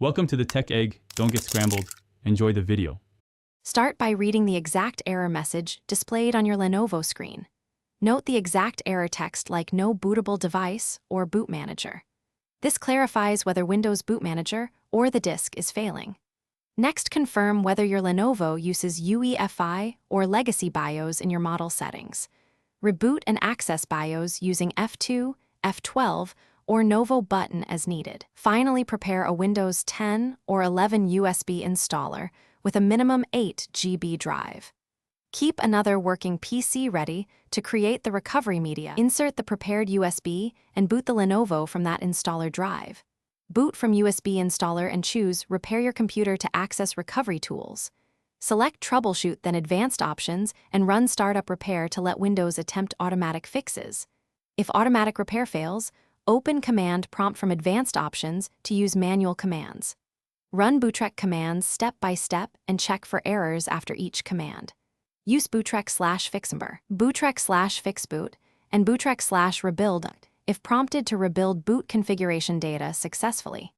Welcome to the Tech Egg. Don't get scrambled. Enjoy the video. Start by reading the exact error message displayed on your Lenovo screen. Note the exact error text like "No bootable device" or "Boot Manager." This clarifies whether Windows Boot Manager or the disk is failing. Next, confirm whether your Lenovo uses UEFI or legacy BIOS in your model settings. Reboot and access BIOS using F2, F12, or Novo button as needed. Finally, prepare a Windows 10 or 11 USB installer with a minimum 8 GB drive. Keep another working PC ready to create the recovery media. Insert the prepared USB and boot the Lenovo from that installer drive. Boot from USB installer and choose Repair your computer to access recovery tools. Select Troubleshoot, then Advanced Options, and run Startup Repair to let Windows attempt automatic fixes. If automatic repair fails, open Command Prompt from Advanced Options to use manual commands. Run bootrec commands step by step and check for errors after each command. Use bootrec/fixboot, bootrec/fixboot, and bootrec/rebuild if prompted to rebuild boot configuration data successfully.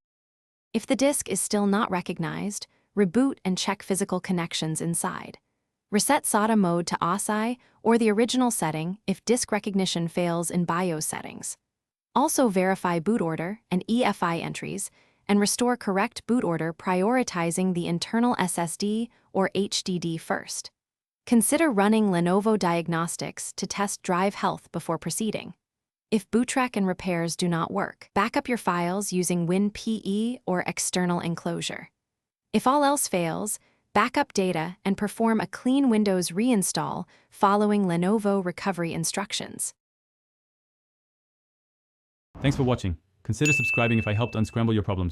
If the disk is still not recognized, reboot and check physical connections inside. Reset SATA mode to ASI or the original setting if disk recognition fails in BIOS settings. Also verify boot order and EFI entries and restore correct boot order, prioritizing the internal SSD or HDD first. Consider running Lenovo diagnostics to test drive health before proceeding. If bootrec and repairs do not work, backup your files using WinPE or external enclosure. If all else fails, backup data and perform a clean Windows reinstall following Lenovo recovery instructions. Thanks for watching. Consider subscribing if I helped unscramble your problems.